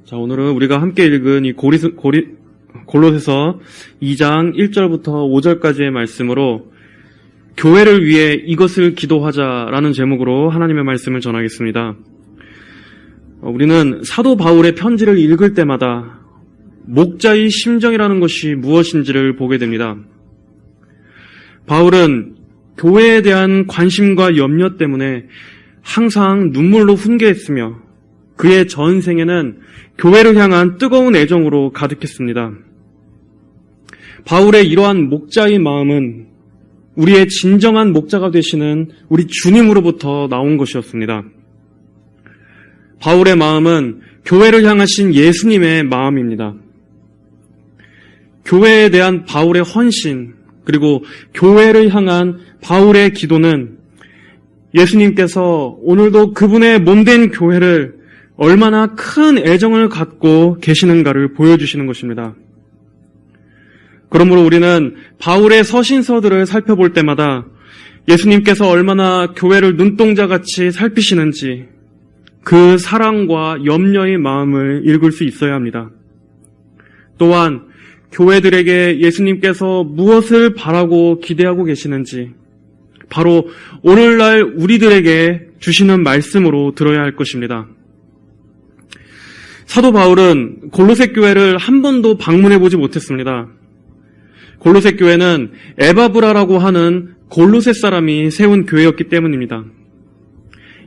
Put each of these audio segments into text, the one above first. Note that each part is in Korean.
자, 오늘은 우리가 함께 읽은 이 골로새서 2장 1절부터 5절까지의 말씀으로 교회를 위해 이것을 기도하자라는 제목으로 하나님의 말씀을 전하겠습니다. 우리는 사도 바울의 편지를 읽을 때마다 목자의 심정이라는 것이 무엇인지를 보게 됩니다. 바울은 교회에 대한 관심과 염려 때문에 항상 눈물로 훈계했으며 그의 전생에는 교회를 향한 뜨거운 애정으로 가득했습니다. 바울의 이러한 목자의 마음은 우리의 진정한 목자가 되시는 우리 주님으로부터 나온 것이었습니다. 바울의 마음은 교회를 향하신 예수님의 마음입니다. 교회에 대한 바울의 헌신, 그리고 교회를 향한 바울의 기도는 예수님께서 오늘도 그분의 몸된 교회를 얼마나 큰 애정을 갖고 계시는가를 보여주시는 것입니다. 그러므로 우리는 바울의 서신서들을 살펴볼 때마다 예수님께서 얼마나 교회를 눈동자같이 살피시는지 그 사랑과 염려의 마음을 읽을 수 있어야 합니다. 또한 교회들에게 예수님께서 무엇을 바라고 기대하고 계시는지 바로 오늘날 우리들에게 주시는 말씀으로 들어야 할 것입니다. 사도 바울은 골로새 교회를 한 번도 방문해 보지 못했습니다. 골로새 교회는 에바브라라고 하는 골로새 사람이 세운 교회였기 때문입니다.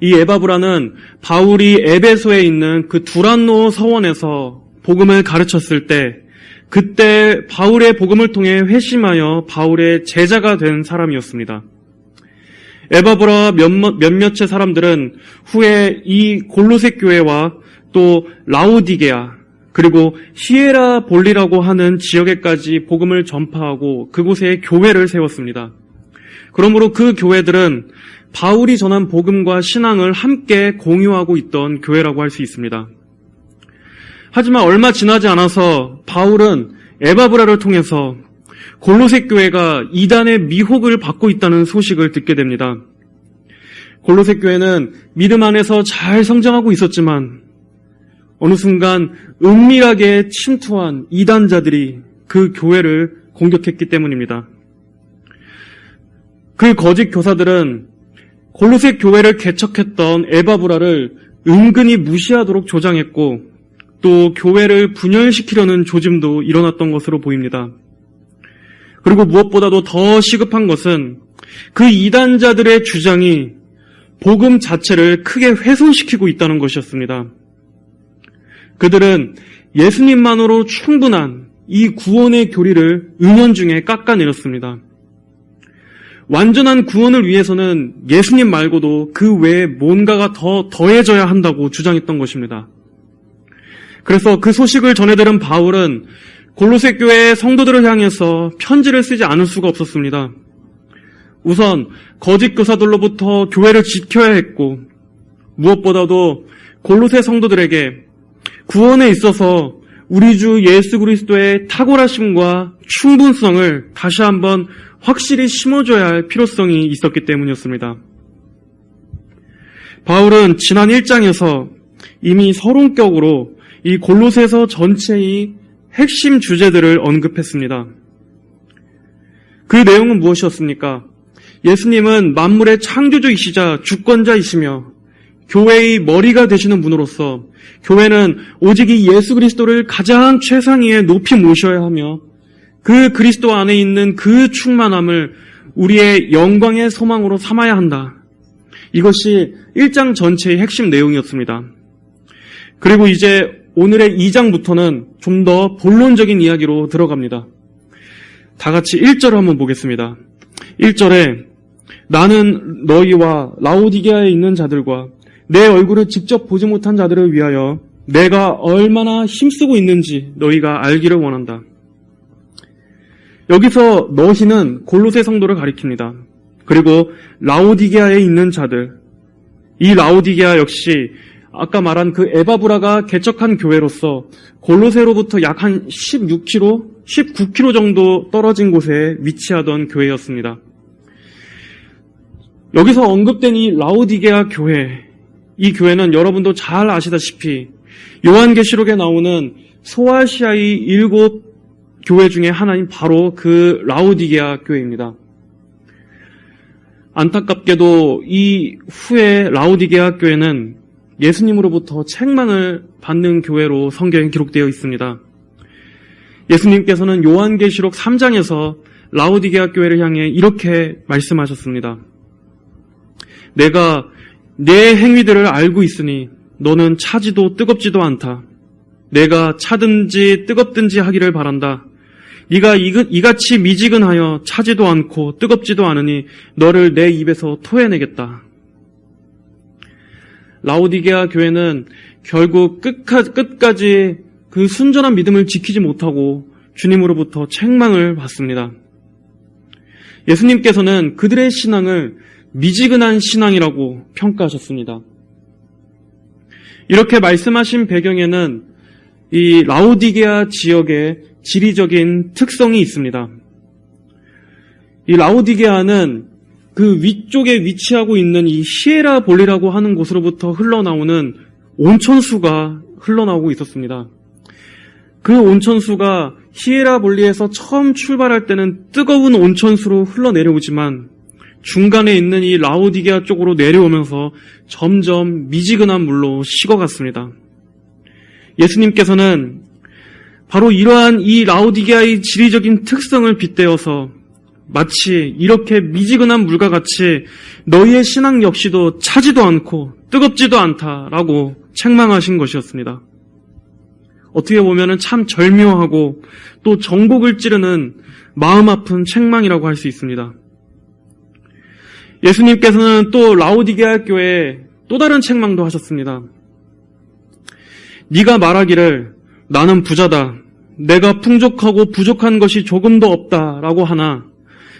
이 에바브라는 바울이 에베소에 있는 그 두란노 서원에서 복음을 가르쳤을 때 그때 바울의 복음을 통해 회심하여 바울의 제자가 된 사람이었습니다. 에바브라 몇몇의 사람들은 후에 이 골로새 교회와 또 라오디게아 그리고 히에라볼리라고 하는 지역에까지 복음을 전파하고 그곳에 교회를 세웠습니다. 그러므로 그 교회들은 바울이 전한 복음과 신앙을 함께 공유하고 있던 교회라고 할 수 있습니다. 하지만 얼마 지나지 않아서 바울은 에바브라를 통해서 골로새 교회가 이단의 미혹을 받고 있다는 소식을 듣게 됩니다. 골로새 교회는 믿음 안에서 잘 성장하고 있었지만 어느 순간 은밀하게 침투한 이단자들이 그 교회를 공격했기 때문입니다. 그 거짓 교사들은 골로새 교회를 개척했던 에바브라를 은근히 무시하도록 조장했고 또 교회를 분열시키려는 조짐도 일어났던 것으로 보입니다. 그리고 무엇보다도 더 시급한 것은 그 이단자들의 주장이 복음 자체를 크게 훼손시키고 있다는 것이었습니다. 그들은 예수님만으로 충분한 이 구원의 교리를 은연중에 깎아내렸습니다. 완전한 구원을 위해서는 예수님 말고도 그 외에 뭔가가 더 더해져야 한다고 주장했던 것입니다. 그래서 그 소식을 전해들은 바울은 골로새 교회의 성도들을 향해서 편지를 쓰지 않을 수가 없었습니다. 우선 거짓 교사들로부터 교회를 지켜야 했고 무엇보다도 골로새 성도들에게 구원에 있어서 우리 주 예수 그리스도의 탁월하심과 충분성을 다시 한번 확실히 심어줘야 할 필요성이 있었기 때문이었습니다. 바울은 지난 1장에서 이미 서론격으로 이 골로새서 전체의 핵심 주제들을 언급했습니다. 그 내용은 무엇이었습니까? 예수님은 만물의 창조주이시자 주권자이시며 교회의 머리가 되시는 분으로서 교회는 오직 이 예수 그리스도를 가장 최상위에 높이 모셔야 하며 그 그리스도 안에 있는 그 충만함을 우리의 영광의 소망으로 삼아야 한다. 이것이 1장 전체의 핵심 내용이었습니다. 그리고 이제 오늘의 2장부터는 좀 더 본론적인 이야기로 들어갑니다. 다 같이 1절을 한번 보겠습니다. 1절에 나는 너희와 라오디게아에 있는 자들과 내 얼굴을 직접 보지 못한 자들을 위하여 내가 얼마나 힘쓰고 있는지 너희가 알기를 원한다. 여기서 너희는 골로새 성도를 가리킵니다. 그리고 라오디게아에 있는 자들, 이 라오디게아 역시 아까 말한 그 에바브라가 개척한 교회로서 골로새로부터 약 한 16km, 19km 정도 떨어진 곳에 위치하던 교회였습니다. 여기서 언급된 이 라오디게아 교회, 이 교회는 여러분도 잘 아시다시피 요한계시록에 나오는 소아시아의 7 교회 중에 하나인 바로 그 라오디게아 교회입니다. 안타깝게도 이 후에 라오디게아 교회는 예수님으로부터 책망을 받는 교회로 성경에 기록되어 있습니다. 예수님께서는 요한계시록 3장에서 라오디게아 교회를 향해 이렇게 말씀하셨습니다. 내가 내 행위들을 알고 있으니 너는 차지도 뜨겁지도 않다. 내가 차든지 뜨겁든지 하기를 바란다. 네가 이같이 미지근하여 차지도 않고 뜨겁지도 않으니 너를 내 입에서 토해내겠다. 라오디게아 교회는 결국 끝까지 그 순전한 믿음을 지키지 못하고 주님으로부터 책망을 받습니다. 예수님께서는 그들의 신앙을 미지근한 신앙이라고 평가하셨습니다. 이렇게 말씀하신 배경에는 이 라오디게아 지역의 지리적인 특성이 있습니다. 이 라오디게아는 그 위쪽에 위치하고 있는 이 히에라볼리라고 하는 곳으로부터 흘러나오는 온천수가 흘러나오고 있었습니다. 그 온천수가 히에라볼리에서 처음 출발할 때는 뜨거운 온천수로 흘러내려오지만 중간에 있는 이 라오디게아 쪽으로 내려오면서 점점 미지근한 물로 식어갔습니다. 예수님께서는 바로 이러한 이 라오디게아의 지리적인 특성을 빗대어서 마치 이렇게 미지근한 물과 같이 너희의 신앙 역시도 차지도 않고 뜨겁지도 않다라고 책망하신 것이었습니다. 어떻게 보면 참 절묘하고 또 정곡을 찌르는 마음 아픈 책망이라고 할 수 있습니다. 예수님께서는 또 라오디게아 교회에 또 다른 책망도 하셨습니다. 네가 말하기를 나는 부자다. 내가 풍족하고 부족한 것이 조금도 없다라고 하나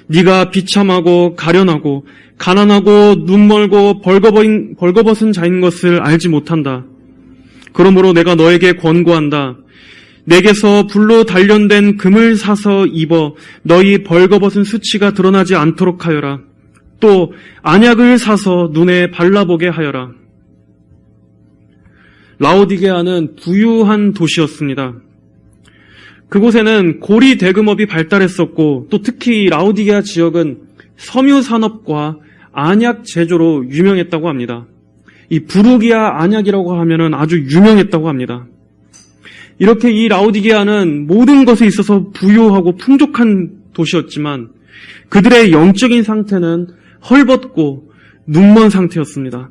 네가 비참하고 가련하고 가난하고 눈멀고 벌거벗은 자인 것을 알지 못한다. 그러므로 내가 너에게 권고한다. 내게서 불로 단련된 금을 사서 입어 너희 벌거벗은 수치가 드러나지 않도록 하여라. 또 안약을 사서 눈에 발라보게 하여라. 라오디게아는 부유한 도시였습니다. 그곳에는 고리 대금업이 발달했었고 또 특히 라오디게아 지역은 섬유 산업과 안약 제조로 유명했다고 합니다. 이 부르기아 안약이라고 하면은 아주 유명했다고 합니다. 이렇게 이 라오디게아는 모든 것에 있어서 부유하고 풍족한 도시였지만 그들의 영적인 상태는 헐벗고 눈먼 상태였습니다.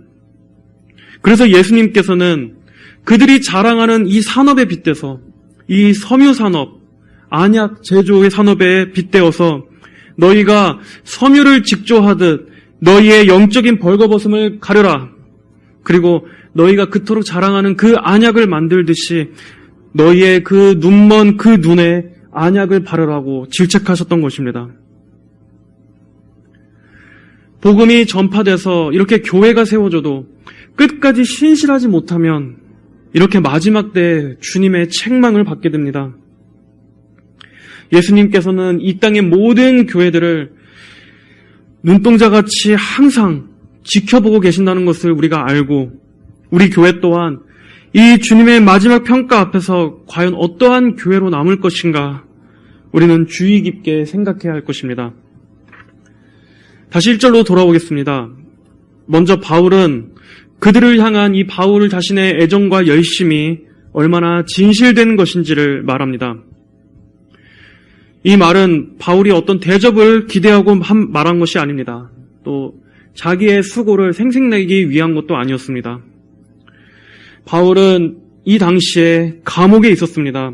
그래서 예수님께서는 그들이 자랑하는 이 산업에 빗대서 이 섬유 산업, 안약 제조의 산업에 빗대어서 너희가 섬유를 직조하듯 너희의 영적인 벌거벗음을 가려라. 그리고 너희가 그토록 자랑하는 그 안약을 만들듯이 너희의 그 눈먼 그 눈에 안약을 바르라고 질책하셨던 것입니다. 복음이 전파돼서 이렇게 교회가 세워져도 끝까지 신실하지 못하면 이렇게 마지막 때 주님의 책망을 받게 됩니다. 예수님께서는 이 땅의 모든 교회들을 눈동자같이 항상 지켜보고 계신다는 것을 우리가 알고 우리 교회 또한 이 주님의 마지막 평가 앞에서 과연 어떠한 교회로 남을 것인가 우리는 주의 깊게 생각해야 할 것입니다. 다시 1절로 돌아오겠습니다. 먼저 바울은 그들을 향한 이 바울 자신의 애정과 열심이 얼마나 진실된 것인지를 말합니다. 이 말은 바울이 어떤 대접을 기대하고 말한 것이 아닙니다. 또 자기의 수고를 생색내기 위한 것도 아니었습니다. 바울은 이 당시에 감옥에 있었습니다.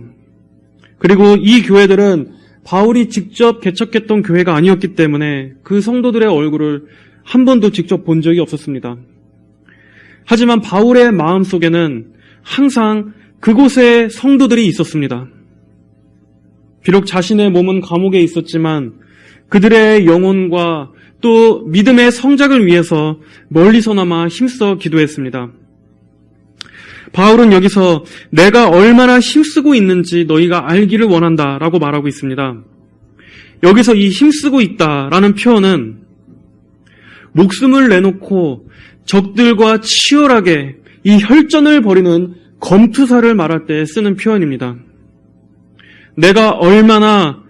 그리고 이 교회들은 바울이 직접 개척했던 교회가 아니었기 때문에 그 성도들의 얼굴을 한 번도 직접 본 적이 없었습니다. 하지만 바울의 마음속에는 항상 그곳에 성도들이 있었습니다. 비록 자신의 몸은 감옥에 있었지만 그들의 영혼과 또 믿음의 성장을 위해서 멀리서나마 힘써 기도했습니다. 바울은 여기서 내가 얼마나 힘쓰고 있는지 너희가 알기를 원한다라고 말하고 있습니다. 여기서 이 힘쓰고 있다라는 표현은 목숨을 내놓고 적들과 치열하게 이 혈전을 벌이는 검투사를 말할 때 쓰는 표현입니다. 내가 얼마나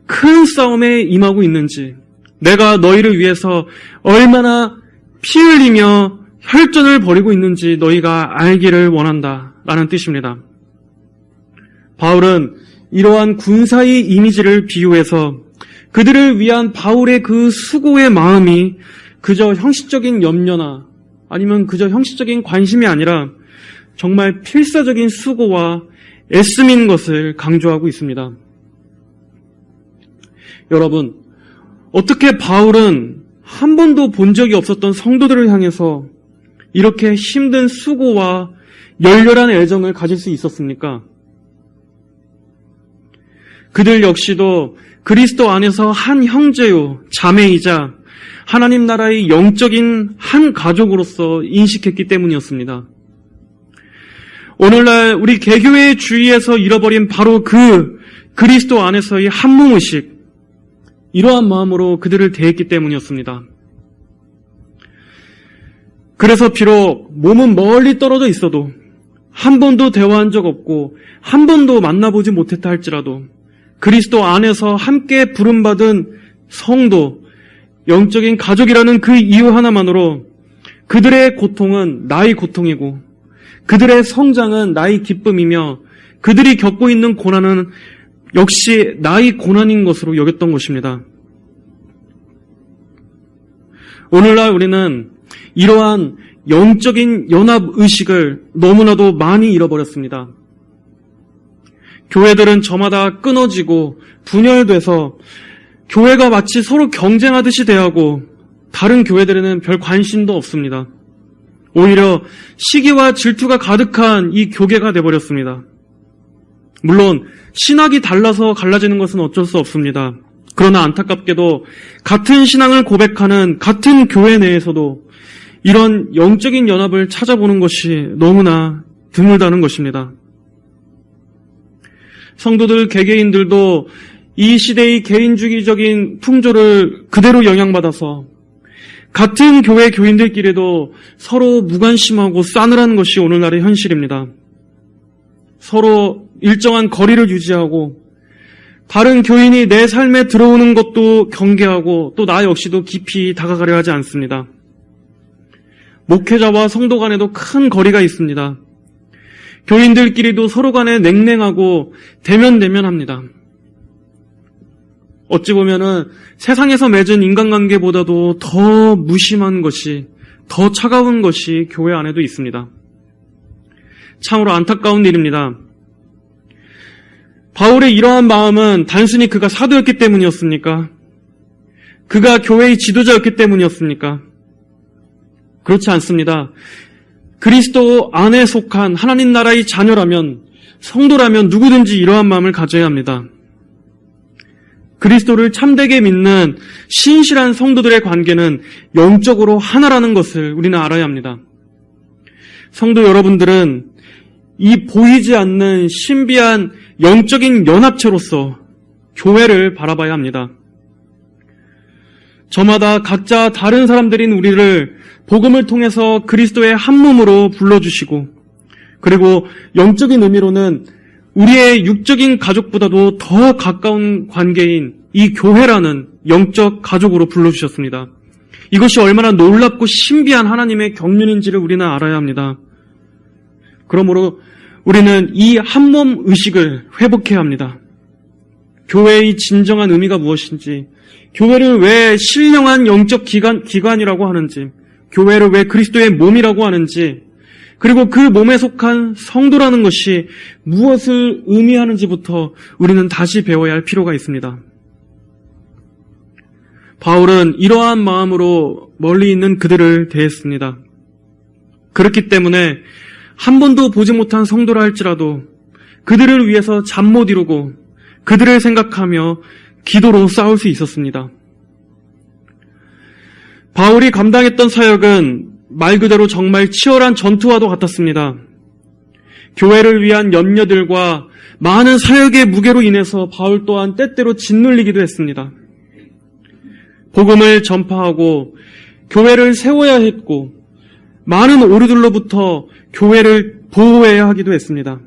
큰 싸움에 임하고 있는지, 내가 너희를 위해서 얼마나 피 흘리며 혈전을 벌이고 있는지 너희가 알기를 원한다 라는 뜻입니다. 바울은 이러한 군사의 이미지를 비유해서 그들을 위한 바울의 그 수고의 마음이 그저 형식적인 염려나 아니면 그저 형식적인 관심이 아니라 정말 필사적인 수고와 애씀인 것을 강조하고 있습니다. 여러분, 어떻게 바울은 한 번도 본 적이 없었던 성도들을 향해서 이렇게 힘든 수고와 열렬한 애정을 가질 수 있었습니까? 그들 역시도 그리스도 안에서 한 형제요, 자매이자 하나님 나라의 영적인 한 가족으로서 인식했기 때문이었습니다. 오늘날 우리 개교회의 주위에서 잃어버린 바로 그 그리스도 안에서의 한몸의식, 이러한 마음으로 그들을 대했기 때문이었습니다. 그래서 비록 몸은 멀리 떨어져 있어도 한 번도 대화한 적 없고 한 번도 만나보지 못했다 할지라도 그리스도 안에서 함께 부름받은 성도, 영적인 가족이라는 그 이유 하나만으로 그들의 고통은 나의 고통이고 그들의 성장은 나의 기쁨이며 그들이 겪고 있는 고난은 역시 나의 고난인 것으로 여겼던 것입니다. 오늘날 우리는 이러한 영적인 연합의식을 너무나도 많이 잃어버렸습니다. 교회들은 저마다 끊어지고 분열돼서 교회가 마치 서로 경쟁하듯이 대하고 다른 교회들에는 별 관심도 없습니다. 오히려 시기와 질투가 가득한 이 교계가 되어버렸습니다. 물론 신학이 달라서 갈라지는 것은 어쩔 수 없습니다. 그러나 안타깝게도 같은 신앙을 고백하는 같은 교회 내에서도 이런 영적인 연합을 찾아보는 것이 너무나 드물다는 것입니다. 성도들, 개개인들도 이 시대의 개인주의적인 풍조를 그대로 영향받아서 같은 교회 교인들끼리도 서로 무관심하고 싸늘한 것이 오늘날의 현실입니다. 서로 일정한 거리를 유지하고 다른 교인이 내 삶에 들어오는 것도 경계하고 또 나 역시도 깊이 다가가려 하지 않습니다. 목회자와 성도 간에도 큰 거리가 있습니다. 교인들끼리도 서로 간에 냉랭하고 대면대면합니다. 어찌 보면은 세상에서 맺은 인간관계보다도 더 무심한 것이, 더 차가운 것이 교회 안에도 있습니다. 참으로 안타까운 일입니다. 바울의 이러한 마음은 단순히 그가 사도였기 때문이었습니까? 그가 교회의 지도자였기 때문이었습니까? 그렇지 않습니다. 그리스도 안에 속한 하나님 나라의 자녀라면, 성도라면 누구든지 이러한 마음을 가져야 합니다. 그리스도를 참되게 믿는 신실한 성도들의 관계는 영적으로 하나라는 것을 우리는 알아야 합니다. 성도 여러분들은 이 보이지 않는 신비한 영적인 연합체로서 교회를 바라봐야 합니다. 저마다 각자 다른 사람들인 우리를 복음을 통해서 그리스도의 한 몸으로 불러주시고, 그리고 영적인 의미로는 우리의 육적인 가족보다도 더 가까운 관계인 이 교회라는 영적 가족으로 불러주셨습니다. 이것이 얼마나 놀랍고 신비한 하나님의 경륜인지를 우리는 알아야 합니다. 그러므로 우리는 이 한 몸 의식을 회복해야 합니다. 교회의 진정한 의미가 무엇인지, 교회를 왜 신령한 영적 기관이라고 하는지, 교회를 왜 그리스도의 몸이라고 하는지, 그리고 그 몸에 속한 성도라는 것이 무엇을 의미하는지부터 우리는 다시 배워야 할 필요가 있습니다. 바울은 이러한 마음으로 멀리 있는 그들을 대했습니다. 그렇기 때문에 한 번도 보지 못한 성도라 할지라도 그들을 위해서 잠 못 이루고 그들을 생각하며 기도로 싸울 수 있었습니다. 바울이 감당했던 사역은 말 그대로 정말 치열한 전투와도 같았습니다. 교회를 위한 염려들과 많은 사역의 무게로 인해서 바울 또한 때때로 짓눌리기도 했습니다. 복음을 전파하고 교회를 세워야 했고, 많은 오류들로부터 교회를 보호해야 하기도 했습니다.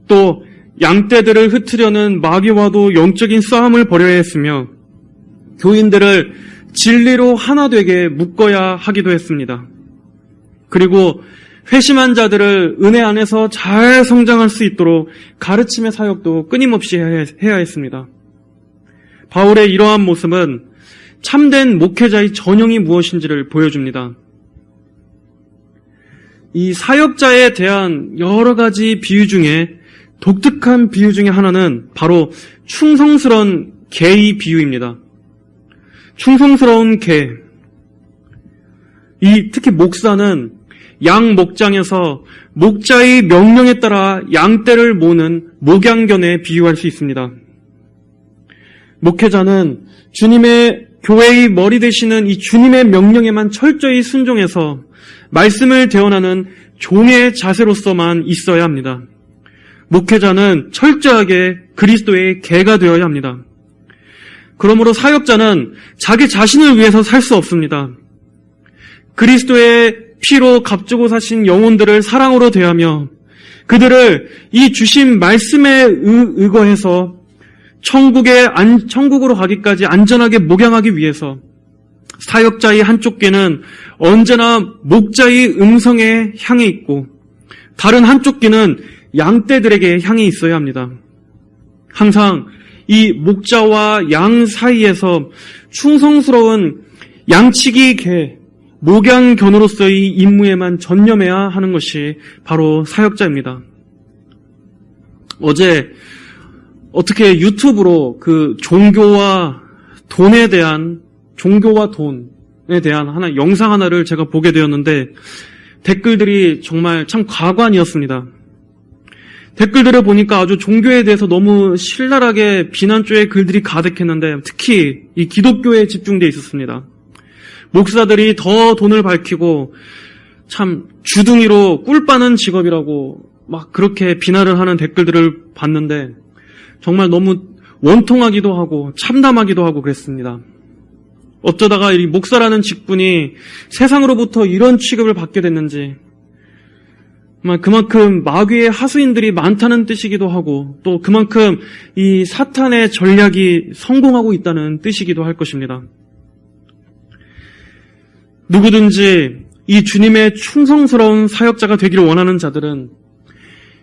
또 양떼들을 흩으려는 마귀와도 영적인 싸움을 벌여야 했으며 교인들을 진리로 하나 되게 묶어야 하기도 했습니다. 그리고 회심한 자들을 은혜 안에서 잘 성장할 수 있도록 가르침의 사역도 끊임없이 해야 했습니다. 바울의 이러한 모습은 참된 목회자의 전형이 무엇인지를 보여줍니다. 이 사역자에 대한 여러 가지 비유 중에 독특한 비유 중에 하나는 바로 충성스러운 개의 비유입니다. 충성스러운 개. 특히 목사는 양 목장에서 목자의 명령에 따라 양떼를 모는 목양견에 비유할 수 있습니다. 목회자는 주님의 교회의 머리 되시는 이 주님의 명령에만 철저히 순종해서 말씀을 대언하는 종의 자세로서만 있어야 합니다. 목회자는 철저하게 그리스도의 개가 되어야 합니다. 그러므로 사역자는 자기 자신을 위해서 살 수 없습니다. 그리스도의 피로 값주고 사신 영혼들을 사랑으로 대하며 그들을 이 주신 말씀에 의거해서 천국으로 가기까지 안전하게 목양하기 위해서 사역자의 한쪽 귀는 언제나 목자의 음성에 향해 있고 다른 한쪽 귀는 양떼들에게 향해 있어야 합니다. 항상 이 목자와 양 사이에서 충성스러운 양치기 개, 목양견으로서의 임무에만 전념해야 하는 것이 바로 사역자입니다. 어제 어떻게 유튜브로 그 종교와 돈에 대한 영상 하나를 제가 보게 되었는데 댓글들이 정말 참 가관이었습니다. 댓글들을 보니까 아주 종교에 대해서 너무 신랄하게 비난조의 글들이 가득했는데 특히 이 기독교에 집중되어 있었습니다. 목사들이 더 돈을 밝히고 참 주둥이로 꿀 빠는 직업이라고 막 그렇게 비난을 하는 댓글들을 봤는데 정말 너무 원통하기도 하고 참담하기도 하고 그랬습니다. 어쩌다가 이 목사라는 직분이 세상으로부터 이런 취급을 받게 됐는지 그만큼 마귀의 하수인들이 많다는 뜻이기도 하고 또 그만큼 이 사탄의 전략이 성공하고 있다는 뜻이기도 할 것입니다. 누구든지 이 주님의 충성스러운 사역자가 되기를 원하는 자들은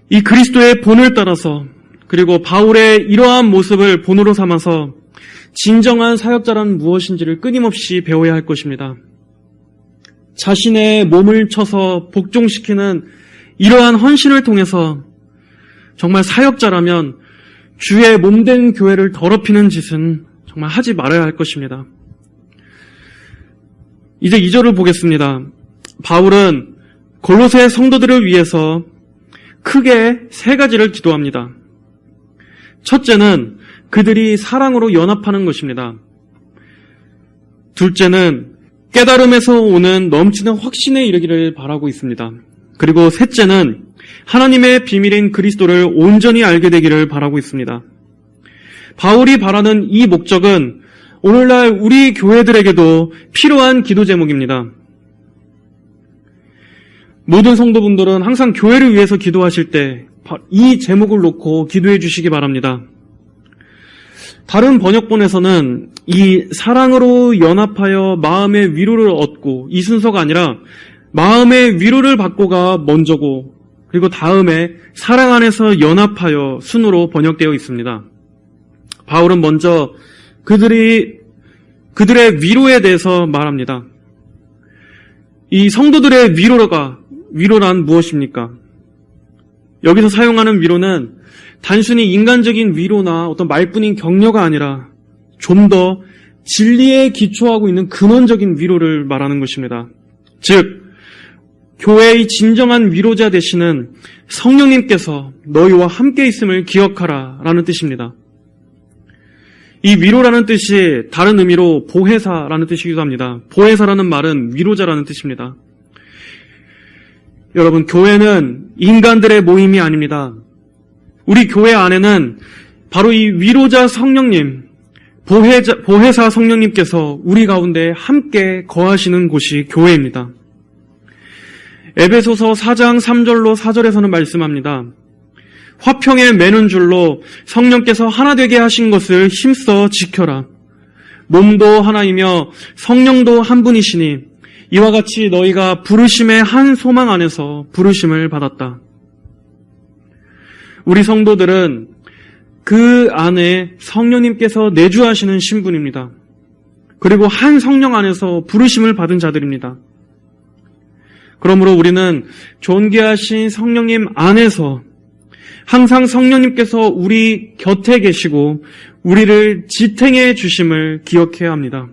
이 그리스도의 본을 따라서 그리고 바울의 이러한 모습을 본으로 삼아서 진정한 사역자란 무엇인지를 끊임없이 배워야 할 것입니다. 자신의 몸을 쳐서 복종시키는 이러한 헌신을 통해서 정말 사역자라면 주의 몸된 교회를 더럽히는 짓은 정말 하지 말아야 할 것입니다. 이제 2절을 보겠습니다. 바울은 골로새 성도들을 위해서 크게 3가지를 기도합니다. 첫째는 그들이 사랑으로 연합하는 것입니다. 둘째는 깨달음에서 오는 넘치는 확신에 이르기를 바라고 있습니다. 그리고 셋째는 하나님의 비밀인 그리스도를 온전히 알게 되기를 바라고 있습니다. 바울이 바라는 이 목적은 오늘날 우리 교회들에게도 필요한 기도 제목입니다. 모든 성도분들은 항상 교회를 위해서 기도하실 때 이 제목을 놓고 기도해 주시기 바랍니다. 다른 번역본에서는 이 사랑으로 연합하여 마음의 위로를 얻고 이 순서가 아니라 마음의 위로를 받고가 먼저고 그리고 다음에 사랑 안에서 연합하여 순으로 번역되어 있습니다. 바울은 먼저 그들의 위로에 대해서 말합니다. 이 성도들의 위로란 무엇입니까? 여기서 사용하는 위로는 단순히 인간적인 위로나 어떤 말뿐인 격려가 아니라 좀 더 진리에 기초하고 있는 근원적인 위로를 말하는 것입니다. 즉, 교회의 진정한 위로자 되시는 성령님께서 너희와 함께 있음을 기억하라 라는 뜻입니다. 이 위로라는 뜻이 다른 의미로 보혜사라는 뜻이기도 합니다. 보혜사라는 말은 위로자라는 뜻입니다. 여러분, 교회는 인간들의 모임이 아닙니다. 우리 교회 안에는 바로 이 위로자 성령님, 보혜사 성령님께서 우리 가운데 함께 거하시는 곳이 교회입니다. 에베소서 4장 3절로 4절에서는 말씀합니다. 화평에 매는 줄로 성령께서 하나 되게 하신 것을 힘써 지켜라. 몸도 하나이며 성령도 한 분이시니 이와 같이 너희가 부르심의 한 소망 안에서 부르심을 받았다. 우리 성도들은 그 안에 성령님께서 내주하시는 신분입니다. 그리고 한 성령 안에서 부르심을 받은 자들입니다. 그러므로 우리는 존귀하신 성령님 안에서 항상 성령님께서 우리 곁에 계시고 우리를 지탱해 주심을 기억해야 합니다.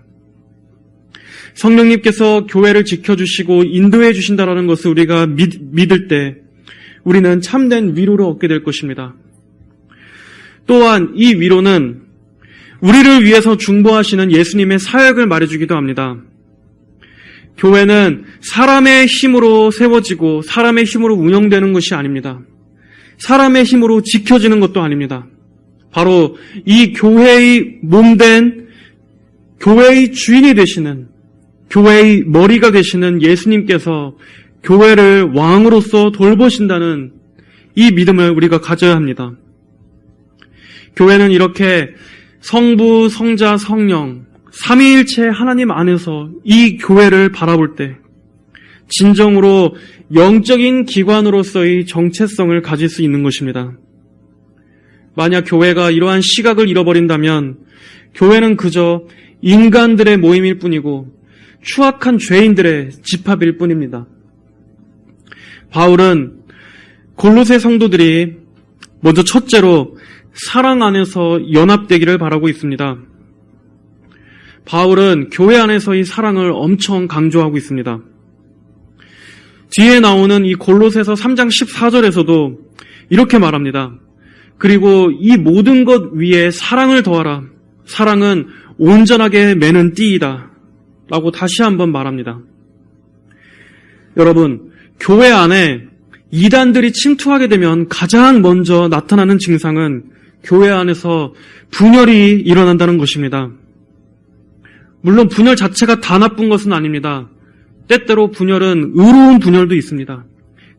성령님께서 교회를 지켜주시고 인도해 주신다는 것을 우리가 믿을 때 우리는 참된 위로를 얻게 될 것입니다. 또한 이 위로는 우리를 위해서 중보하시는 예수님의 사역을 말해주기도 합니다. 교회는 사람의 힘으로 세워지고 사람의 힘으로 운영되는 것이 아닙니다. 사람의 힘으로 지켜지는 것도 아닙니다. 바로 이 교회의 몸된 교회의 주인이 되시는 교회의 머리가 되시는 예수님께서 교회를 왕으로서 돌보신다는 이 믿음을 우리가 가져야 합니다. 교회는 이렇게 성부, 성자, 성령 삼위일체 하나님 안에서 이 교회를 바라볼 때 진정으로 영적인 기관으로서의 정체성을 가질 수 있는 것입니다. 만약 교회가 이러한 시각을 잃어버린다면 교회는 그저 인간들의 모임일 뿐이고 추악한 죄인들의 집합일 뿐입니다. 바울은 골로새 성도들이 먼저 첫째로 사랑 안에서 연합되기를 바라고 있습니다. 바울은 교회 안에서의 사랑을 엄청 강조하고 있습니다. 뒤에 나오는 이 골로새서 3장 14절에서도 이렇게 말합니다. 그리고 이 모든 것 위에 사랑을 더하라. 사랑은 온전하게 매는 띠이다. 라고 다시 한번 말합니다. 여러분, 교회 안에 이단들이 침투하게 되면 가장 먼저 나타나는 증상은 교회 안에서 분열이 일어난다는 것입니다. 물론 분열 자체가 다 나쁜 것은 아닙니다. 때때로 분열은 의로운 분열도 있습니다.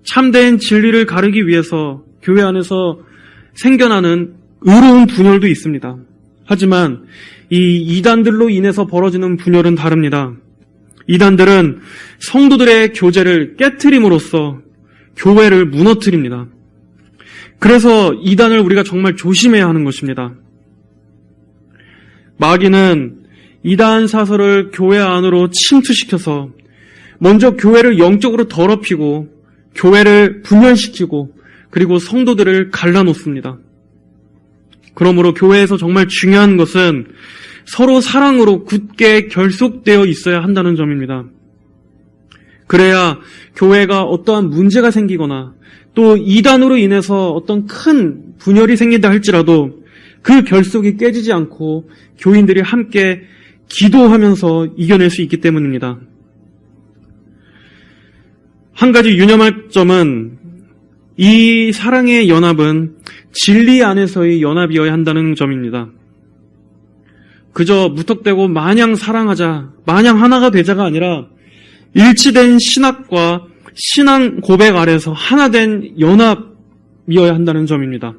참된 진리를 가르기 위해서 교회 안에서 생겨나는 의로운 분열도 있습니다. 하지만 이 이단들로 인해서 벌어지는 분열은 다릅니다. 이단들은 성도들의 교제를 깨트림으로써 교회를 무너뜨립니다. 그래서 이단을 우리가 정말 조심해야 하는 것입니다. 마귀는 이단 사설을 교회 안으로 침투시켜서 먼저 교회를 영적으로 더럽히고 교회를 분열시키고 그리고 성도들을 갈라놓습니다. 그러므로 교회에서 정말 중요한 것은 서로 사랑으로 굳게 결속되어 있어야 한다는 점입니다. 그래야 교회가 어떠한 문제가 생기거나 또 이단으로 인해서 어떤 큰 분열이 생긴다 할지라도 그 결속이 깨지지 않고 교인들이 함께 기도하면서 이겨낼 수 있기 때문입니다. 한 가지 유념할 점은 이 사랑의 연합은 진리 안에서의 연합이어야 한다는 점입니다. 그저 무턱대고 마냥 사랑하자, 마냥 하나가 되자가 아니라 일치된 신학과 신앙 고백 아래서 하나된 연합이어야 한다는 점입니다.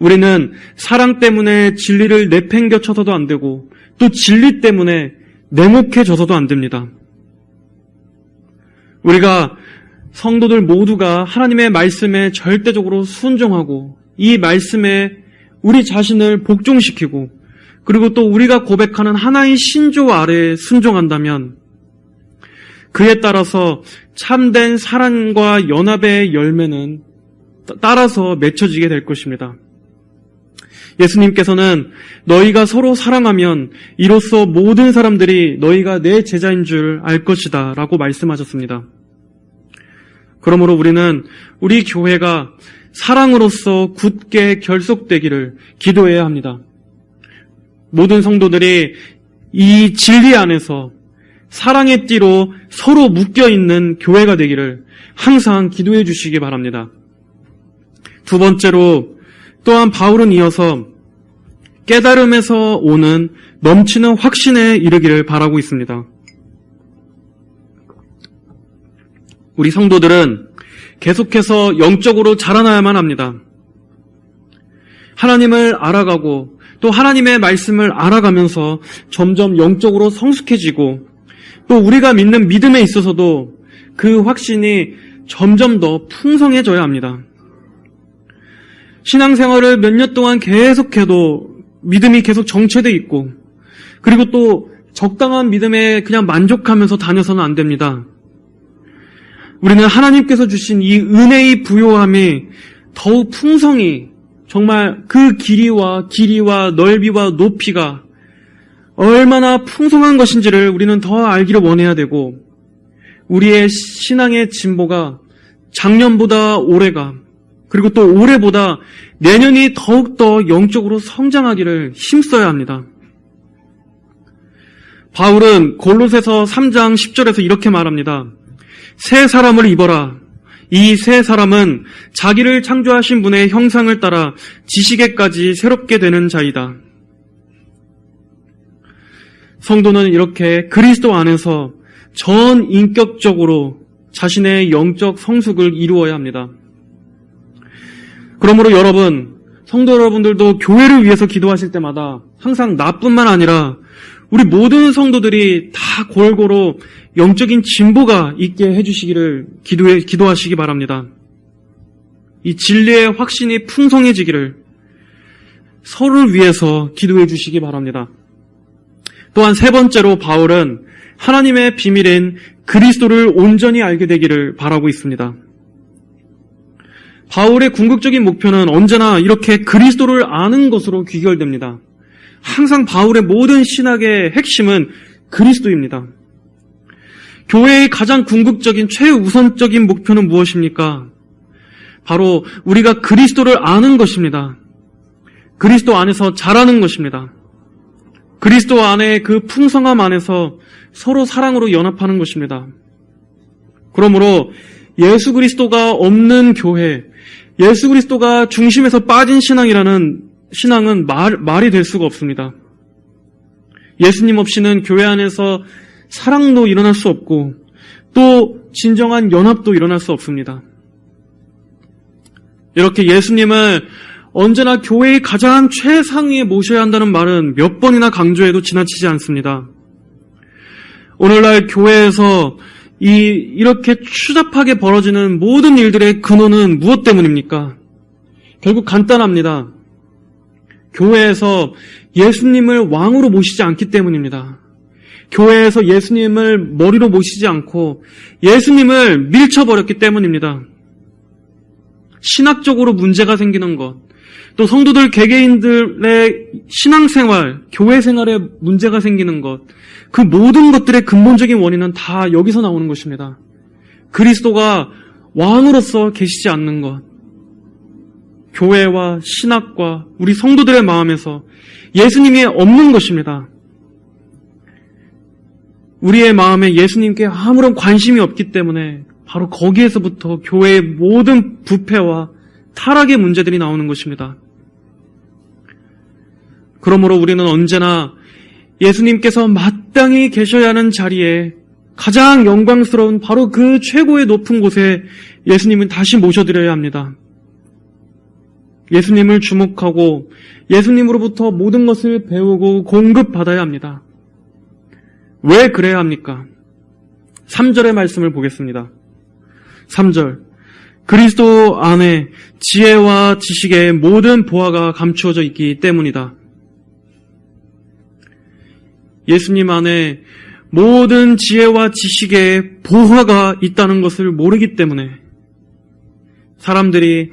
우리는 사랑 때문에 진리를 내팽겨쳐서도 안 되고 또 진리 때문에 냉혹해져서도 안 됩니다. 우리가 성도들 모두가 하나님의 말씀에 절대적으로 순종하고 이 말씀에 우리 자신을 복종시키고 그리고 또 우리가 고백하는 하나의 신조 아래에 순종한다면 그에 따라서 참된 사랑과 연합의 열매는 따라서 맺혀지게 될 것입니다. 예수님께서는 너희가 서로 사랑하면 이로써 모든 사람들이 너희가 내 제자인 줄 알 것이다 라고 말씀하셨습니다. 그러므로 우리는 우리 교회가 사랑으로서 굳게 결속되기를 기도해야 합니다. 모든 성도들이 이 진리 안에서 사랑의 띠로 서로 묶여있는 교회가 되기를 항상 기도해 주시기 바랍니다. 두 번째로 또한 바울은 이어서 깨달음에서 오는 넘치는 확신에 이르기를 바라고 있습니다. 우리 성도들은 계속해서 영적으로 자라나야만 합니다. 하나님을 알아가고 또 하나님의 말씀을 알아가면서 점점 영적으로 성숙해지고 또 우리가 믿는 믿음에 있어서도 그 확신이 점점 더 풍성해져야 합니다. 신앙생활을 몇 년 동안 계속해도 믿음이 계속 정체되어 있고 그리고 또 적당한 믿음에 그냥 만족하면서 다녀서는 안 됩니다. 우리는 하나님께서 주신 이 은혜의 부요함이 더욱 풍성히 정말 그 길이와 넓이와 높이가 얼마나 풍성한 것인지를 우리는 더 알기를 원해야 되고 우리의 신앙의 진보가 작년보다 올해가 그리고 또 올해보다 내년이 더욱더 영적으로 성장하기를 힘써야 합니다. 바울은 골로새서 3장 10절에서 이렇게 말합니다. 새 사람을 입어라. 이 새 사람은 자기를 창조하신 분의 형상을 따라 지식에까지 새롭게 되는 자이다. 성도는 이렇게 그리스도 안에서 전 인격적으로 자신의 영적 성숙을 이루어야 합니다. 그러므로 여러분, 성도 여러분들도 교회를 위해서 기도하실 때마다 항상 나뿐만 아니라 우리 모든 성도들이 다 골고루 영적인 진보가 있게 해주시기를 기도하시기 바랍니다. 이 진리의 확신이 풍성해지기를 서로를 위해서 기도해 주시기 바랍니다. 또한 세 번째로 바울은 하나님의 비밀인 그리스도를 온전히 알게 되기를 바라고 있습니다. 바울의 궁극적인 목표는 언제나 이렇게 그리스도를 아는 것으로 귀결됩니다. 항상 바울의 모든 신학의 핵심은 그리스도입니다. 교회의 가장 궁극적인 최우선적인 목표는 무엇입니까? 바로 우리가 그리스도를 아는 것입니다. 그리스도 안에서 자라는 것입니다. 그리스도 안에 그 풍성함 안에서 서로 사랑으로 연합하는 것입니다. 그러므로 예수 그리스도가 없는 교회, 예수 그리스도가 중심에서 빠진 신앙은 말이 될 수가 없습니다. 예수님 없이는 교회 안에서 사랑도 일어날 수 없고 또 진정한 연합도 일어날 수 없습니다. 이렇게 예수님을 언제나 교회의 가장 최상위에 모셔야 한다는 말은 몇 번이나 강조해도 지나치지 않습니다. 오늘날 교회에서 이렇게 추잡하게 벌어지는 모든 일들의 근원은 무엇 때문입니까? 결국 간단합니다. 교회에서 예수님을 왕으로 모시지 않기 때문입니다. 교회에서 예수님을 머리로 모시지 않고 예수님을 밀쳐버렸기 때문입니다. 신학적으로 문제가 생기는 것, 또 성도들 개개인들의 신앙생활, 교회 생활에 문제가 생기는 것, 그 모든 것들의 근본적인 원인은 다 여기서 나오는 것입니다. 그리스도가 왕으로서 계시지 않는 것, 교회와 신학과 우리 성도들의 마음에서 예수님이 없는 것입니다. 우리의 마음에 예수님께 아무런 관심이 없기 때문에 바로 거기에서부터 교회의 모든 부패와 타락의 문제들이 나오는 것입니다. 그러므로 우리는 언제나 예수님께서 마땅히 계셔야 하는 자리에 가장 영광스러운 바로 그 최고의 높은 곳에 예수님은 다시 모셔드려야 합니다. 예수님을 주목하고 예수님으로부터 모든 것을 배우고 공급받아야 합니다. 왜 그래야 합니까? 3절의 말씀을 보겠습니다. 3절. 그리스도 안에 지혜와 지식의 모든 보화가 감추어져 있기 때문이다. 예수님 안에 모든 지혜와 지식의 보화가 있다는 것을 모르기 때문에 사람들이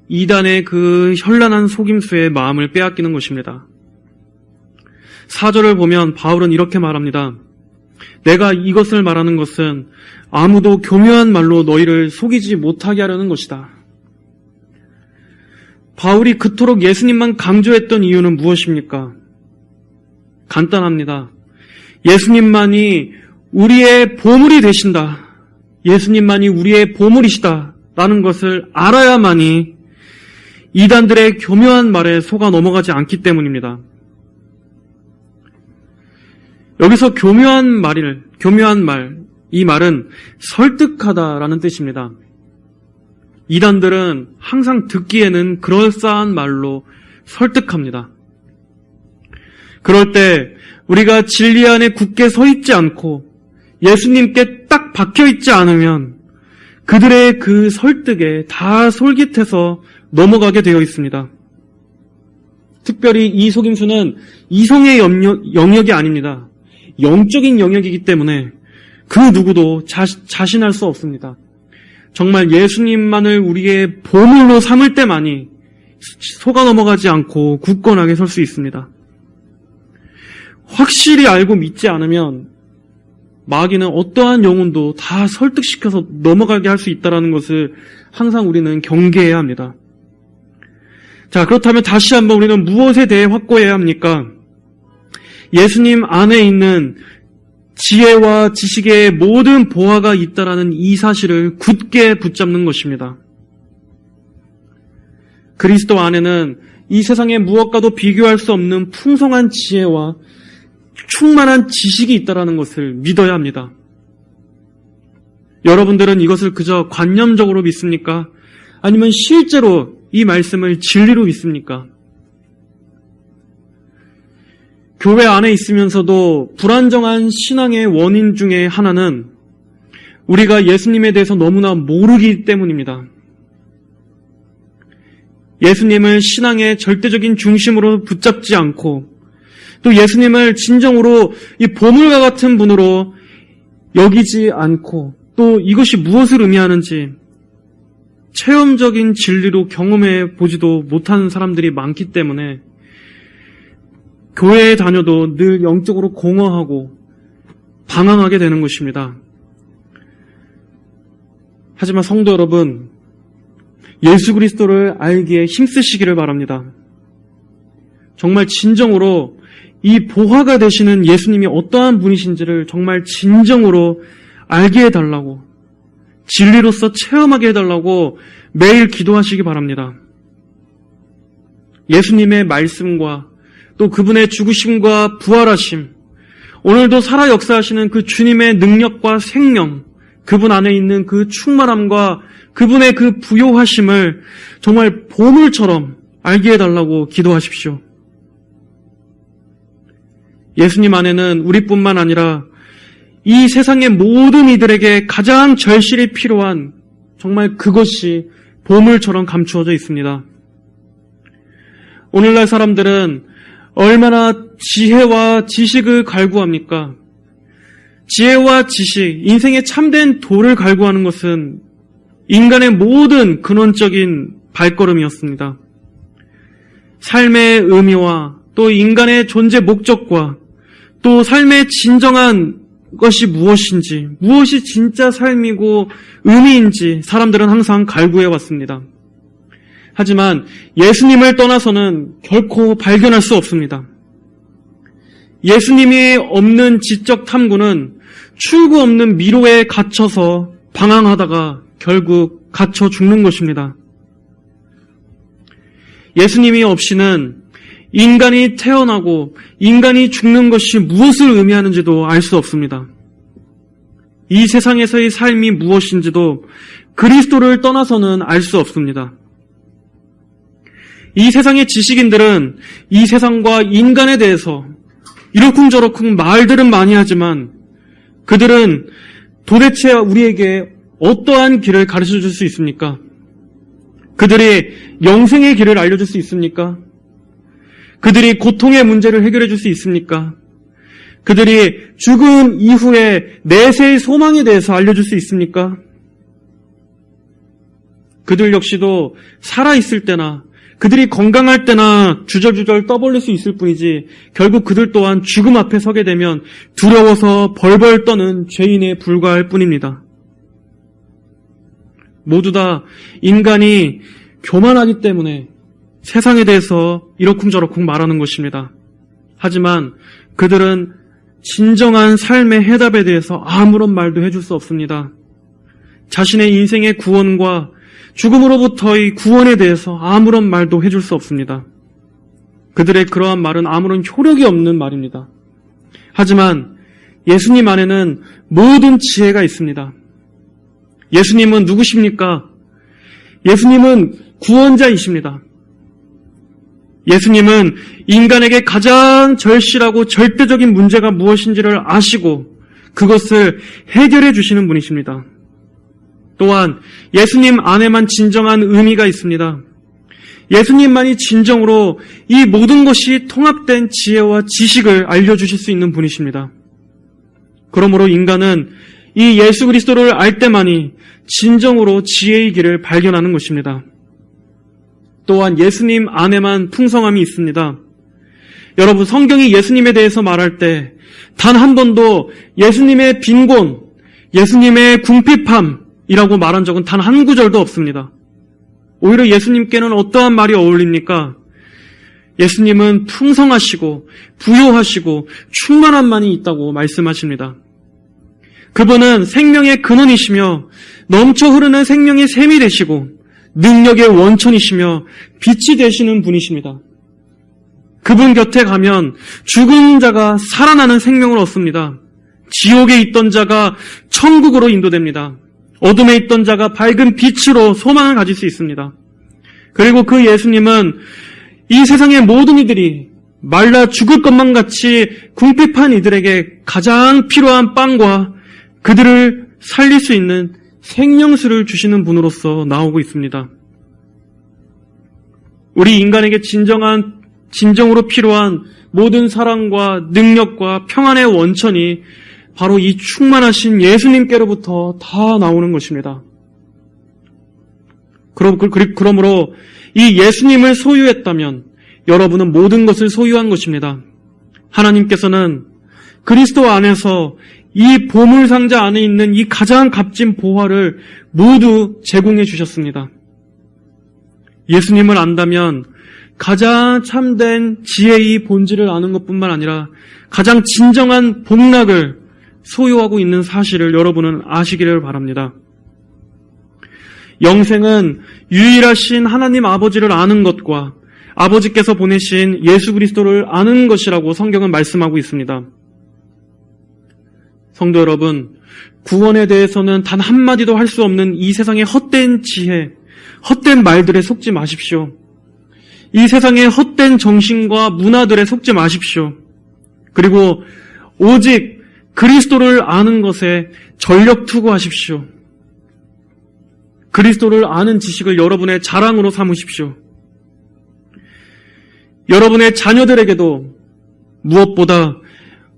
이단의 그 현란한 속임수에 마음을 빼앗기는 것입니다. 4절을 보면 바울은 이렇게 말합니다. 내가 이것을 말하는 것은 아무도 교묘한 말로 너희를 속이지 못하게 하려는 것이다. 바울이 그토록 예수님만 강조했던 이유는 무엇입니까? 간단합니다. 예수님만이 우리의 보물이 되신다. 예수님만이 우리의 보물이시다. 라는 것을 알아야만이 이단들의 교묘한 말에 속아 넘어가지 않기 때문입니다. 여기서 교묘한 말, 이 말은 설득하다라는 뜻입니다. 이단들은 항상 듣기에는 그럴싸한 말로 설득합니다. 그럴 때 우리가 진리 안에 굳게 서 있지 않고 예수님께 딱 박혀 있지 않으면 그들의 그 설득에 다 솔깃해서 넘어가게 되어 있습니다. 특별히 이 속임수는 이성의 영역이 아닙니다. 영적인 영역이기 때문에 그 누구도 자신할 수 없습니다. 정말 예수님만을 우리의 보물로 삼을 때만이 속아 넘어가지 않고 굳건하게 설 수 있습니다. 확실히 알고 믿지 않으면 마귀는 어떠한 영혼도 다 설득시켜서 넘어가게 할 수 있다는 것을 항상 우리는 경계해야 합니다. 자, 그렇다면 다시 한번 우리는 무엇에 대해 확고해야 합니까? 예수님 안에 있는 지혜와 지식의 모든 보화가 있다라는 이 사실을 굳게 붙잡는 것입니다. 그리스도 안에는 이 세상의 무엇과도 비교할 수 없는 풍성한 지혜와 충만한 지식이 있다라는 것을 믿어야 합니다. 여러분들은 이것을 그저 관념적으로 믿습니까? 아니면 실제로 이 말씀을 진리로 믿습니까? 교회 안에 있으면서도 불안정한 신앙의 원인 중에 하나는 우리가 예수님에 대해서 너무나 모르기 때문입니다. 예수님을 신앙의 절대적인 중심으로 붙잡지 않고 또 예수님을 진정으로 이 보물과 같은 분으로 여기지 않고 또 이것이 무엇을 의미하는지 체험적인 진리로 경험해 보지도 못하는 사람들이 많기 때문에 교회에 다녀도 늘 영적으로 공허하고 방황하게 되는 것입니다. 하지만 성도 여러분, 예수 그리스도를 알기에 힘쓰시기를 바랍니다. 정말 진정으로 이 보화가 되시는 예수님이 어떠한 분이신지를 정말 진정으로 알게 해달라고, 진리로서 체험하게 해달라고 매일 기도하시기 바랍니다. 예수님의 말씀과 또 그분의 죽으심과 부활하심, 오늘도 살아 역사하시는 그 주님의 능력과 생명, 그분 안에 있는 그 충만함과 그분의 그 부요하심을 정말 보물처럼 알게 해달라고 기도하십시오. 예수님 안에는 우리뿐만 아니라 이 세상의 모든 이들에게 가장 절실히 필요한 정말 그것이 보물처럼 감추어져 있습니다. 오늘날 사람들은 얼마나 지혜와 지식을 갈구합니까? 지혜와 지식, 인생의 참된 도를 갈구하는 것은 인간의 모든 근원적인 발걸음이었습니다. 삶의 의미와 또 인간의 존재 목적과 또 삶의 진정한 것이 무엇인지, 무엇이 진짜 삶이고 의미인지 사람들은 항상 갈구해 왔습니다. 하지만 예수님을 떠나서는 결코 발견할 수 없습니다. 예수님이 없는 지적 탐구는 출구 없는 미로에 갇혀서 방황하다가 결국 갇혀 죽는 것입니다. 예수님이 없이는 인간이 태어나고 인간이 죽는 것이 무엇을 의미하는지도 알 수 없습니다. 이 세상에서의 삶이 무엇인지도 그리스도를 떠나서는 알 수 없습니다. 이 세상의 지식인들은 이 세상과 인간에 대해서 이러쿵저러쿵 말들은 많이 하지만 그들은 도대체 우리에게 어떠한 길을 가르쳐 줄 수 있습니까? 그들이 영생의 길을 알려줄 수 있습니까? 그들이 고통의 문제를 해결해 줄 수 있습니까? 그들이 죽음 이후에 내세의 소망에 대해서 알려줄 수 있습니까? 그들 역시도 살아있을 때나 그들이 건강할 때나 주절주절 떠벌릴 수 있을 뿐이지 결국 그들 또한 죽음 앞에 서게 되면 두려워서 벌벌 떠는 죄인에 불과할 뿐입니다. 모두 다 인간이 교만하기 때문에 세상에 대해서 이러쿵저러쿵 말하는 것입니다. 하지만 그들은 진정한 삶의 해답에 대해서 아무런 말도 해줄 수 없습니다. 자신의 인생의 구원과 죽음으로부터의 구원에 대해서 아무런 말도 해줄 수 없습니다. 그들의 그러한 말은 아무런 효력이 없는 말입니다. 하지만 예수님 안에는 모든 지혜가 있습니다. 예수님은 누구십니까? 예수님은 구원자이십니다. 예수님은 인간에게 가장 절실하고 절대적인 문제가 무엇인지를 아시고 그것을 해결해 주시는 분이십니다. 또한 예수님 안에만 진정한 의미가 있습니다. 예수님만이 진정으로 이 모든 것이 통합된 지혜와 지식을 알려주실 수 있는 분이십니다. 그러므로 인간은 이 예수 그리스도를 알 때만이 진정으로 지혜의 길을 발견하는 것입니다. 또한 예수님 안에만 풍성함이 있습니다. 여러분, 성경이 예수님에 대해서 말할 때 단 한 번도 예수님의 빈곤, 예수님의 궁핍함이라고 말한 적은 단 한 구절도 없습니다. 오히려 예수님께는 어떠한 말이 어울립니까? 예수님은 풍성하시고 부요하시고 충만함만이 있다고 말씀하십니다. 그분은 생명의 근원이시며 넘쳐 흐르는 생명의 샘이 되시고 능력의 원천이시며 빛이 되시는 분이십니다. 그분 곁에 가면 죽은 자가 살아나는 생명을 얻습니다. 지옥에 있던 자가 천국으로 인도됩니다. 어둠에 있던 자가 밝은 빛으로 소망을 가질 수 있습니다. 그리고 그 예수님은 이 세상의 모든 이들이 말라 죽을 것만 같이 궁핍한 이들에게 가장 필요한 빵과 그들을 살릴 수 있는 생명수를 주시는 분으로서 나오고 있습니다. 우리 인간에게 진정으로 필요한 모든 사랑과 능력과 평안의 원천이 바로 이 충만하신 예수님께로부터 다 나오는 것입니다. 그러므로 이 예수님을 소유했다면 여러분은 모든 것을 소유한 것입니다. 하나님께서는 그리스도 안에서 이 보물상자 안에 있는 이 가장 값진 보화를 모두 제공해 주셨습니다. 예수님을 안다면 가장 참된 지혜의 본질을 아는 것뿐만 아니라 가장 진정한 복락을 소유하고 있는 사실을 여러분은 아시기를 바랍니다. 영생은 유일하신 하나님 아버지를 아는 것과 아버지께서 보내신 예수 그리스도를 아는 것이라고 성경은 말씀하고 있습니다. 성도 여러분, 구원에 대해서는 단 한마디도 할 수 없는 이 세상의 헛된 지혜, 헛된 말들에 속지 마십시오. 이 세상의 헛된 정신과 문화들에 속지 마십시오. 그리고 오직 그리스도를 아는 것에 전력 투구하십시오. 그리스도를 아는 지식을 여러분의 자랑으로 삼으십시오. 여러분의 자녀들에게도 무엇보다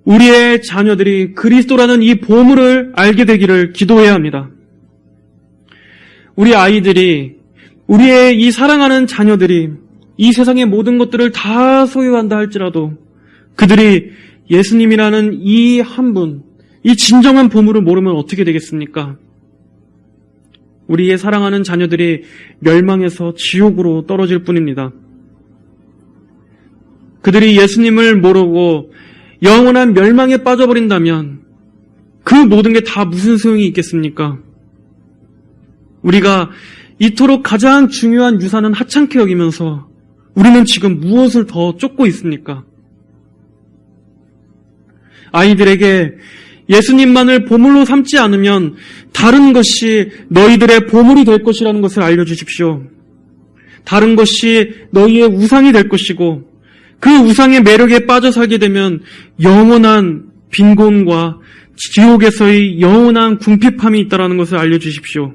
우리의 자녀들이 그리스도라는 이 보물을 알게 되기를 기도해야 합니다. 우리 아이들이, 우리의 이 사랑하는 자녀들이 이 세상의 모든 것들을 다 소유한다 할지라도 그들이 예수님이라는 이 한 분, 이 진정한 보물을 모르면 어떻게 되겠습니까? 우리의 사랑하는 자녀들이 멸망해서 지옥으로 떨어질 뿐입니다. 그들이 예수님을 모르고 영원한 멸망에 빠져버린다면 그 모든 게 다 무슨 소용이 있겠습니까? 우리가 이토록 가장 중요한 유산은 하찮게 여기면서 우리는 지금 무엇을 더 쫓고 있습니까? 아이들에게 예수님만을 보물로 삼지 않으면 다른 것이 너희들의 보물이 될 것이라는 것을 알려주십시오. 다른 것이 너희의 우상이 될 것이고 그 우상의 매력에 빠져 살게 되면 영원한 빈곤과 지옥에서의 영원한 궁핍함이 있다는 것을 알려주십시오.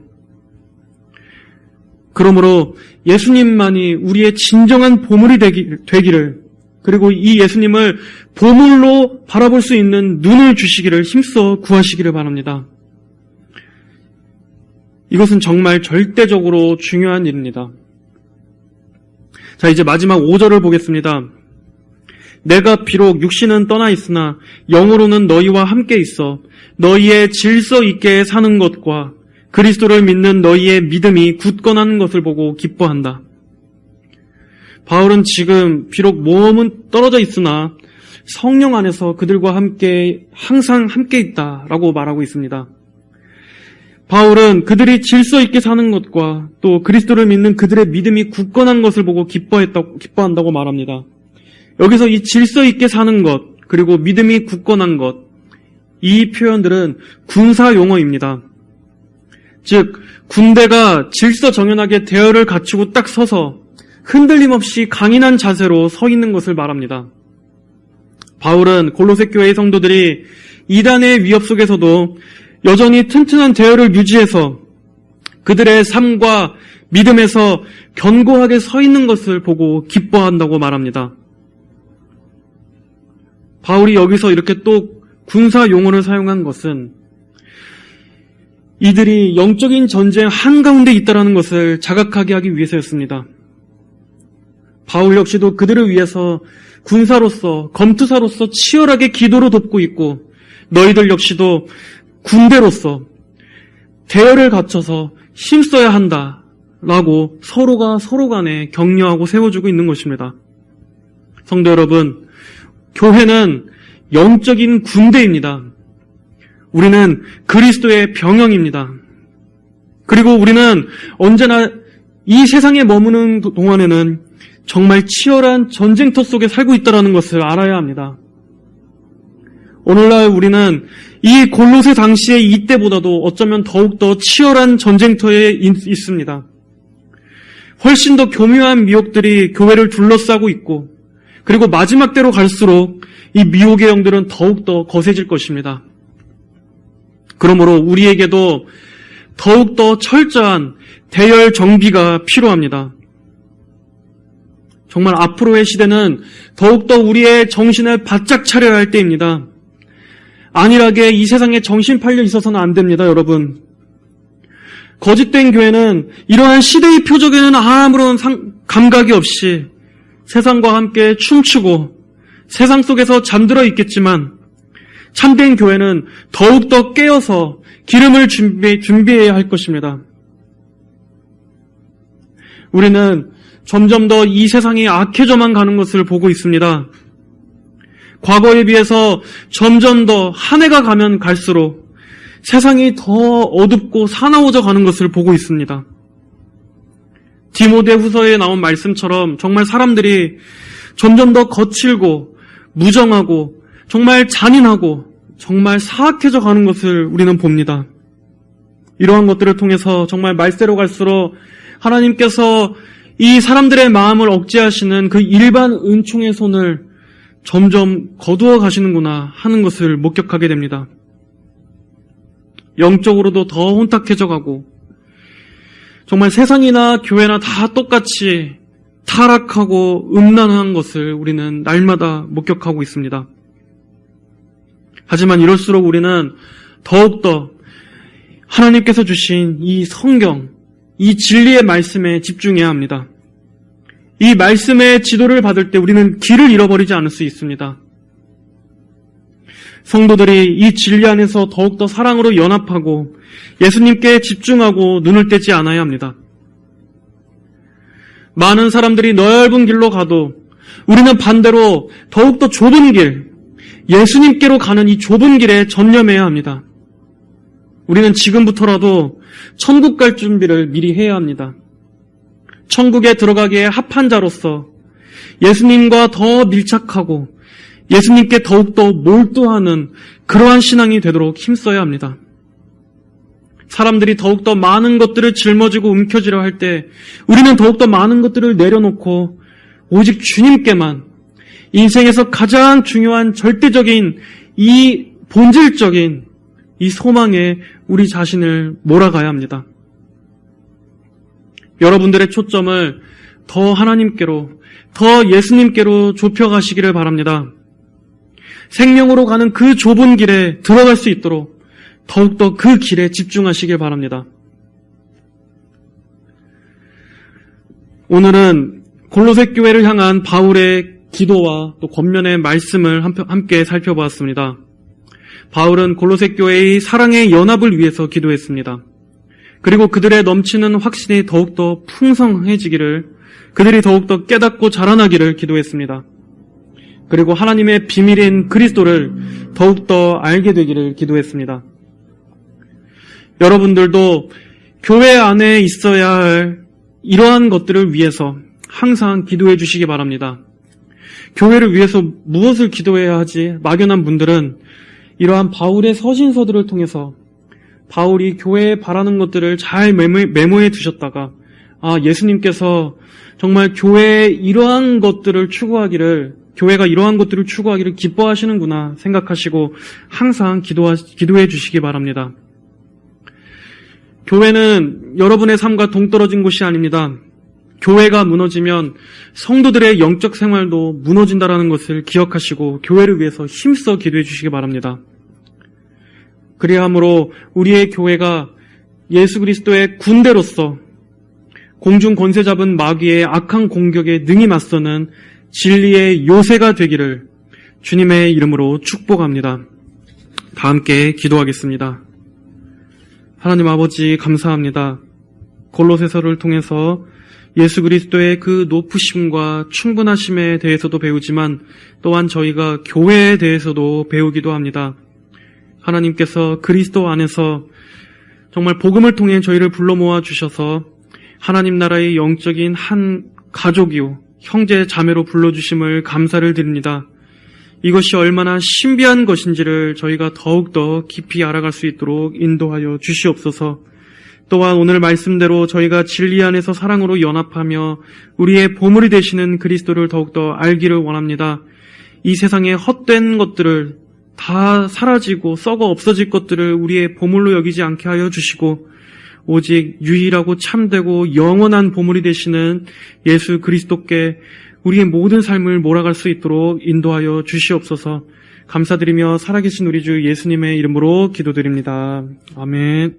그러므로 예수님만이 우리의 진정한 보물이 되기를, 그리고 이 예수님을 보물로 바라볼 수 있는 눈을 주시기를 힘써 구하시기를 바랍니다. 이것은 정말 절대적으로 중요한 일입니다. 자, 이제 마지막 5절을 보겠습니다. 내가 비록 육신은 떠나 있으나 영으로는 너희와 함께 있어 너희의 질서 있게 사는 것과 그리스도를 믿는 너희의 믿음이 굳건한 것을 보고 기뻐한다. 바울은 지금 비록 몸은 떨어져 있으나 성령 안에서 그들과 함께 항상 함께 있다라고 말하고 있습니다. 바울은 그들이 질서 있게 사는 것과 또 그리스도를 믿는 그들의 믿음이 굳건한 것을 보고 기뻐한다고 말합니다. 여기서 이 질서 있게 사는 것, 그리고 믿음이 굳건한 것, 이 표현들은 군사 용어입니다. 즉, 군대가 질서정연하게 대열을 갖추고 딱 서서 흔들림 없이 강인한 자세로 서 있는 것을 말합니다. 바울은 골로새 교회의 성도들이 이단의 위협 속에서도 여전히 튼튼한 대열을 유지해서 그들의 삶과 믿음에서 견고하게 서 있는 것을 보고 기뻐한다고 말합니다. 바울이 여기서 이렇게 또 군사 용어를 사용한 것은 이들이 영적인 전쟁 한가운데 있다는 것을 자각하게 하기 위해서였습니다. 바울 역시도 그들을 위해서 군사로서, 검투사로서 치열하게 기도로 돕고 있고, 너희들 역시도 군대로서 대열을 갖춰서 힘써야 한다라고 서로가 서로 간에 격려하고 세워주고 있는 것입니다. 성도 여러분, 교회는 영적인 군대입니다. 우리는 그리스도의 병영입니다. 그리고 우리는 언제나 이 세상에 머무는 동안에는 정말 치열한 전쟁터 속에 살고 있다는 것을 알아야 합니다. 오늘날 우리는 이 골로새 당시의 이때보다도 어쩌면 더욱더 치열한 전쟁터에 있습니다. 훨씬 더 교묘한 미혹들이 교회를 둘러싸고 있고, 그리고 마지막 때로 갈수록 이 미혹의 영들은 더욱더 거세질 것입니다. 그러므로 우리에게도 더욱더 철저한 대열 정비가 필요합니다. 정말 앞으로의 시대는 더욱더 우리의 정신을 바짝 차려야 할 때입니다. 안일하게 이 세상에 정신 팔려 있어서는 안 됩니다, 여러분. 거짓된 교회는 이러한 시대의 표적에는 아무런 감각이 없이 세상과 함께 춤추고 세상 속에서 잠들어 있겠지만, 참된 교회는 더욱더 깨어서 기름을 준비해야 할 것입니다. 우리는 점점 더 이 세상이 악해져만 가는 것을 보고 있습니다. 과거에 비해서 점점 더 한 해가 가면 갈수록 세상이 더 어둡고 사나워져 가는 것을 보고 있습니다. 디모데 후서에 나온 말씀처럼 정말 사람들이 점점 더 거칠고 무정하고 정말 잔인하고 정말 사악해져 가는 것을 우리는 봅니다. 이러한 것들을 통해서 정말 말세로 갈수록 하나님께서 이 사람들의 마음을 억제하시는 그 일반 은총의 손을 점점 거두어 가시는구나 하는 것을 목격하게 됩니다. 영적으로도 더 혼탁해져 가고 정말 세상이나 교회나 다 똑같이 타락하고 음란한 것을 우리는 날마다 목격하고 있습니다. 하지만 이럴수록 우리는 더욱더 하나님께서 주신 이 성경, 이 진리의 말씀에 집중해야 합니다. 이 말씀의 지도를 받을 때 우리는 길을 잃어버리지 않을 수 있습니다. 성도들이 이 진리 안에서 더욱더 사랑으로 연합하고 예수님께 집중하고 눈을 떼지 않아야 합니다. 많은 사람들이 넓은 길로 가도 우리는 반대로 더욱더 좁은 길, 예수님께로 가는 이 좁은 길에 전념해야 합니다. 우리는 지금부터라도 천국 갈 준비를 미리 해야 합니다. 천국에 들어가기에 합한 자로서 예수님과 더 밀착하고 예수님께 더욱더 몰두하는 그러한 신앙이 되도록 힘써야 합니다. 사람들이 더욱더 많은 것들을 짊어지고 움켜쥐려 할 때 우리는 더욱더 많은 것들을 내려놓고 오직 주님께만 인생에서 가장 중요한 절대적인 이 본질적인 이 소망에 우리 자신을 몰아가야 합니다. 여러분들의 초점을 더 하나님께로, 더 예수님께로 좁혀가시기를 바랍니다. 생명으로 가는 그 좁은 길에 들어갈 수 있도록 더욱더 그 길에 집중하시길 바랍니다. 오늘은 골로새 교회를 향한 바울의 기도와 또 권면의 말씀을 함께 살펴보았습니다. 바울은 골로새 교회의 사랑의 연합을 위해서 기도했습니다. 그리고 그들의 넘치는 확신이 더욱더 풍성해지기를, 그들이 더욱더 깨닫고 자라나기를 기도했습니다. 그리고 하나님의 비밀인 그리스도를 더욱더 알게 되기를 기도했습니다. 여러분들도 교회 안에 있어야 할 이러한 것들을 위해서 항상 기도해 주시기 바랍니다. 교회를 위해서 무엇을 기도해야 하지? 막연한 분들은 이러한 바울의 서신서들을 통해서 바울이 교회에 바라는 것들을 잘 메모해 두셨다가 예수님께서 정말 교회가 이러한 것들을 추구하기를 기뻐하시는구나 생각하시고 항상 기도해 주시기 바랍니다. 교회는 여러분의 삶과 동떨어진 곳이 아닙니다. 교회가 무너지면 성도들의 영적 생활도 무너진다라는 것을 기억하시고 교회를 위해서 힘써 기도해 주시기 바랍니다. 그리야 함으로 우리의 교회가 예수 그리스도의 군대로서 공중 권세 잡은 마귀의 악한 공격에 능히 맞서는 진리의 요새가 되기를 주님의 이름으로 축복합니다. 다 함께 기도하겠습니다. 하나님 아버지 감사합니다. 골로새서를 통해서 예수 그리스도의 그 높으심과 충분하심에 대해서도 배우지만 또한 저희가 교회에 대해서도 배우기도 합니다. 하나님께서 그리스도 안에서 정말 복음을 통해 저희를 불러 모아 주셔서 하나님 나라의 영적인 한 가족이요 형제 자매로 불러주심을 감사를 드립니다. 이것이 얼마나 신비한 것인지를 저희가 더욱더 깊이 알아갈 수 있도록 인도하여 주시옵소서. 또한 오늘 말씀대로 저희가 진리 안에서 사랑으로 연합하며 우리의 보물이 되시는 그리스도를 더욱더 알기를 원합니다. 이 세상의 헛된 것들을 다 사라지고 썩어 없어질 것들을 우리의 보물로 여기지 않게 하여 주시고 오직 유일하고 참되고 영원한 보물이 되시는 예수 그리스도께 우리의 모든 삶을 몰아갈 수 있도록 인도하여 주시옵소서. 감사드리며 살아계신 우리 주 예수님의 이름으로 기도드립니다. 아멘.